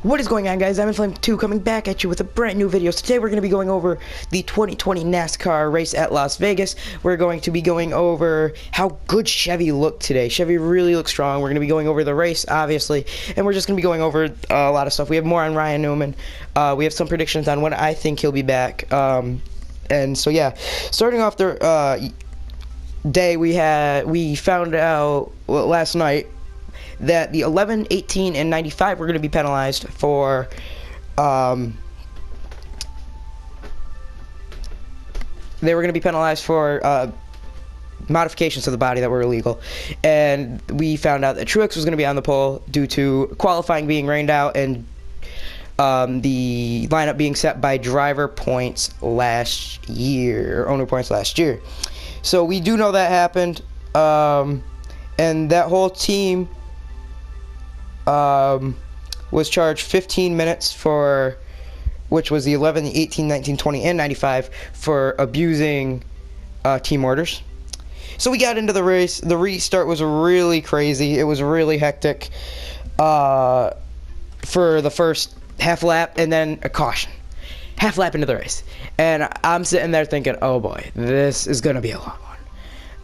What is going on, guys? I'm Inflame2 coming back at you with a brand new video. So today we're going to be going over the 2020 NASCAR race at Las Vegas. We're going to be going over how good Chevy looked today. Chevy really looks strong. We're going to be going over the race, obviously, and we're just going to be going over a lot of stuff. We have more on Ryan Newman. We have some predictions on when I think he'll be back. And so, yeah, starting off the day, we found out last night that the 11, 18, and 95 were going to be penalized for they were going to be penalized for modifications to the body that were illegal. And we found out that Truex was going to be on the pole due to qualifying being rained out and the lineup being set by driver points last year, or owner points last year. So we do know that happened, and that whole team was charged 15 minutes for, which was the 11, 18, 19, 20, and 95 for abusing team orders. So we got into the race. The restart was really crazy. It was really hectic for the first half lap, and then a caution. Half lap into the race. And I'm sitting there thinking, oh boy, this is going to be a long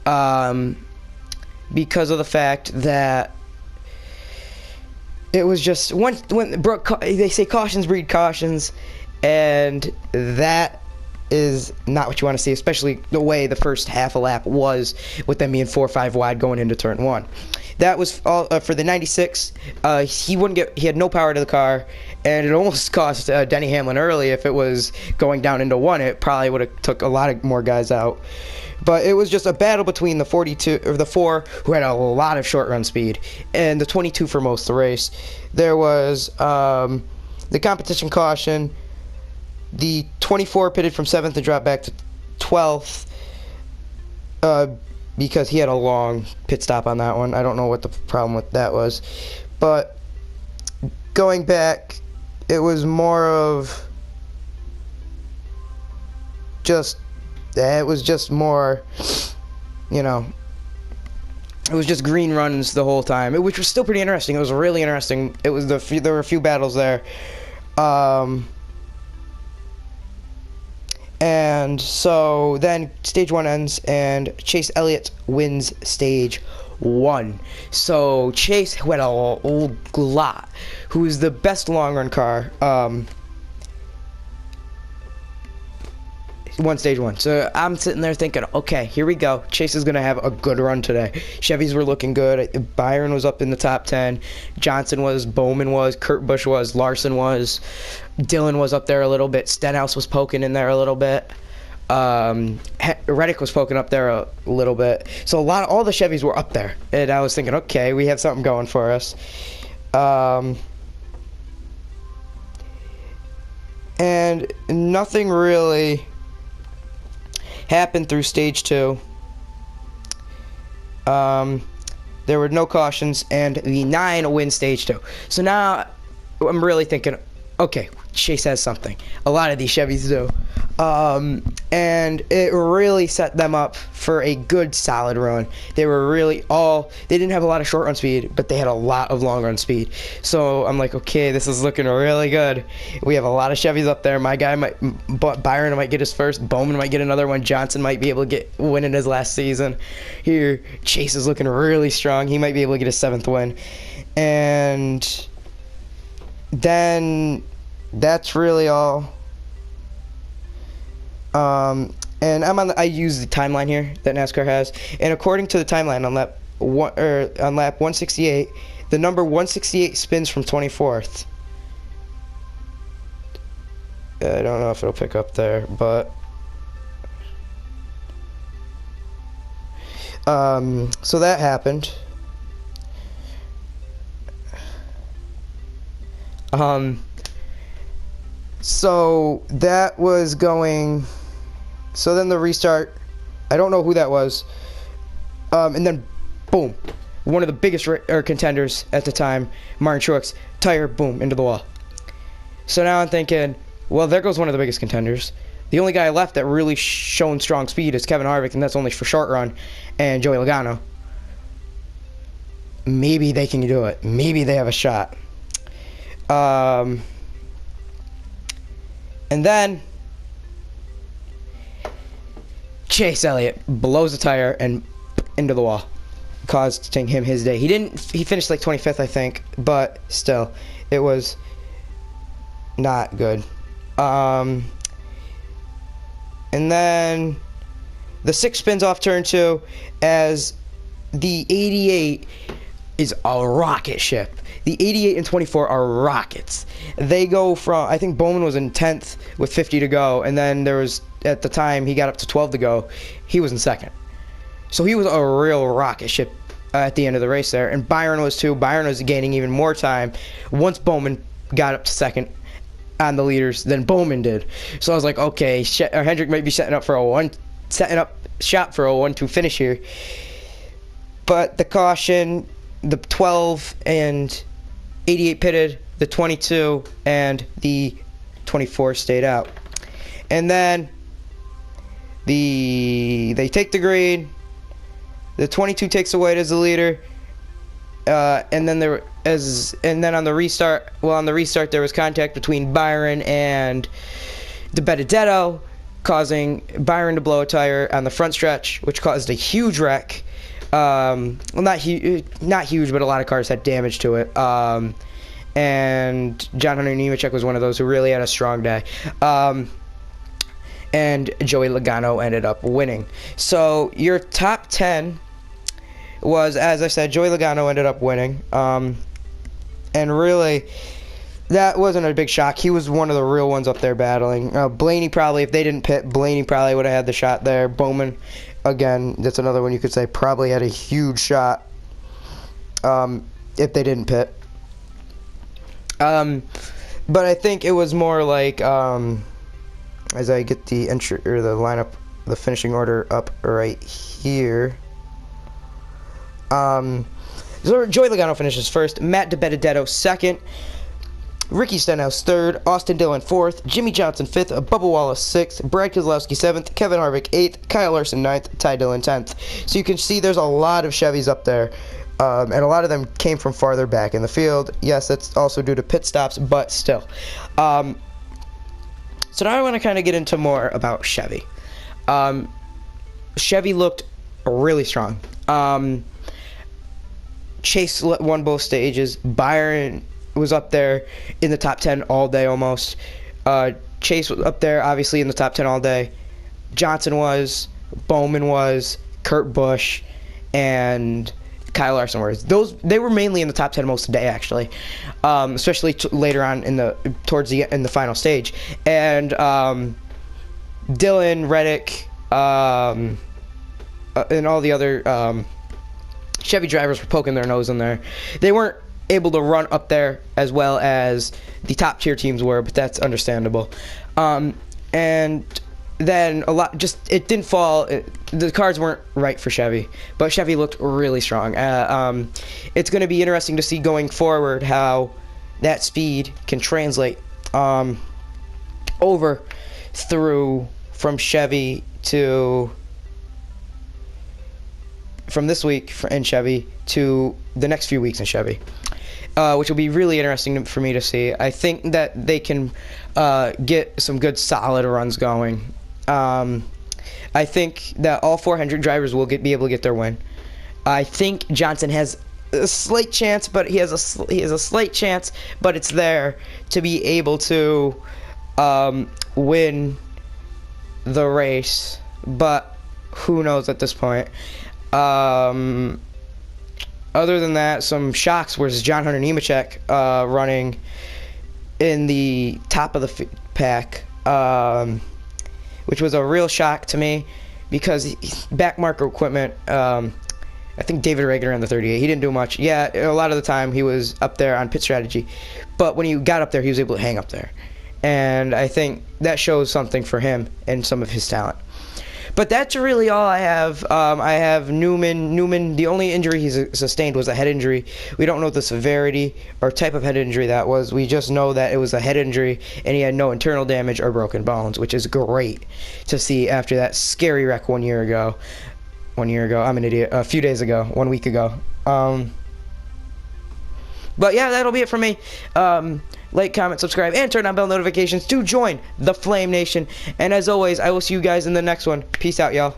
one. Because of the fact that it was just when they say cautions breed cautions, and that is not what you want to see, especially the way the first half a lap was with them being 4 or 5 wide going into turn 1. That was all for the 96. He had no power to the car, and it almost cost Denny Hamlin early. If it was going down into 1, it probably would have took a lot of more guys out. But it was just a battle between the 42 or the 4, who had a lot of short run speed, and the 22 for most of the race. There was the competition caution. The 24 pitted from 7th and dropped back to 12th because he had a long pit stop on that one. I don't know what the problem with that was. But going back, it was more of just, it was just more, you know, it was just green runs the whole time, which was still pretty interesting. It was really interesting. It was there were a few battles there. And so then stage 1 ends and Chase Elliott wins stage 1. So Chase, who had a lot, who is the best long run car, won stage 1. So I'm sitting there thinking, okay, here we go. Chase is going to have a good run today. Chevys were looking good. Byron was up in the top 10. Johnson was, Bowman was, Kurt Busch was, Larson was, Dillon was up there a little bit. Stenhouse was poking in there a little bit. Reddick was poking up there a little bit. So all the Chevys were up there. And I was thinking, okay, we have something going for us. And nothing really happened through stage 2. There were no cautions, and the 9 wins stage 2. So now I'm really thinking, okay, Chase has something. A lot of these Chevys do. And it really set them up for a good, solid run. They were really they didn't have a lot of short run speed, but they had a lot of long run speed. So I'm like, okay, this is looking really good. We have a lot of Chevys up there. My guy Byron might get his first. Bowman might get another one. Johnson might be able to win in his last season. Here, Chase is looking really strong. He might be able to get his 7th win. And then that's really all. And I use the timeline here that NASCAR has, and according to the timeline on lap 168, the number 168 spins from 24th. I don't know if it'll pick up there, but so that happened. So that was going. So then the restart, I don't know who that was, and then boom, one of the biggest contenders at the time, Martin Truex, tire, boom, into the wall. So now I'm thinking, well, there goes one of the biggest contenders. The only guy left that really shown strong speed is Kevin Harvick, and that's only for short run, and Joey Logano. Maybe they can do it. Maybe they have a shot. And then Chase Elliott blows a tire and into the wall, costing him his day. He finished like 25th, I think, but still, it was not good. And then the 6 spins off turn 2 as the 88 is a rocket ship. The 88 and 24 are rockets. They go from, I think Bowman was in 10th with 50 to go, and then there was, at the time, he got up to 12 to go. He was in 2nd. So he was a real rocket ship at the end of the race there, and Byron was too. Byron was gaining even more time once Bowman got up to 2nd on the leaders than Bowman did. So I was like, okay, Hendrick might be setting up shop for a 1-2 finish here. But the caution, the 12 and 88 pitted, the 22 and the 24 stayed out. And then they take the green. The 22 takes away as the leader, and then on the restart there was contact between Byron and DiBenedetto, causing Byron to blow a tire on the front stretch, which caused a huge wreck. Well, not huge, but a lot of cars had damage to it. And John Hunter Nemechek was one of those who really had a strong day. And Joey Logano ended up winning. So your top 10 was, as I said, Joey Logano ended up winning. And really, that wasn't a big shock. He was one of the real ones up there battling. Blaney probably, if they didn't pit, Blaney probably would have had the shot there. Bowman, again, that's another one you could say probably had a huge shot if they didn't pit. But I think it was more like, as I get the entry or the lineup, the finishing order up right here. So Joey Logano finishes first, Matt DiBenedetto second, Ricky Stenhouse third, Austin Dillon fourth, Jimmy Johnson fifth, Bubba Wallace sixth, Brad Keselowski seventh, Kevin Harvick eighth, Kyle Larson ninth, Ty Dillon 10th. So you can see there's a lot of Chevys up there, and a lot of them came from farther back in the field. Yes, that's also due to pit stops, but still. So now I want to kind of get into more about Chevy. Chevy looked really strong. Chase won both stages. Byron was up there in the top 10 all day almost. Chase was up there obviously in the top 10 all day. Johnson was, Bowman was, Kurt Busch, and Kyle Larson were. They were mainly in the top 10 most of the day actually, especially later on in the final stage. And Dillon, Reddick, and all the other Chevy drivers were poking their nose in there. They weren't able to run up there as well as the top tier teams were, but that's understandable. And then it didn't fall. The cars weren't right for Chevy, but Chevy looked really strong. It's going to be interesting to see going forward how that speed can translate over through from Chevy to from this week in Chevy to the next few weeks in Chevy, which will be really interesting for me to see. I think that they can get some good solid runs going. I think that all 400 drivers will be able to get their win. I think Johnson has a slight chance, but he has a slight chance, but it's there to be able to win the race. But who knows at this point? Other than that, some shocks was John Hunter Nemechek running in the top of the pack, which was a real shock to me because back marker equipment. I think David Reagan ran the 38. He didn't do much. Yeah, a lot of the time he was up there on pit strategy, but when he got up there, he was able to hang up there, and I think that shows something for him and some of his talent. But that's really all I have. I have Newman. Newman, the only injury he sustained was a head injury. We don't know the severity or type of head injury that was. We just know that it was a head injury, and he had no internal damage or broken bones, which is great to see after that scary wreck 1 year ago. 1 year ago. I'm an idiot. A few days ago. 1 week ago. But yeah, that'll be it for me. like, comment, subscribe, and turn on bell notifications to join the Flame Nation. And as always, I will see you guys in the next one. Peace out, y'all.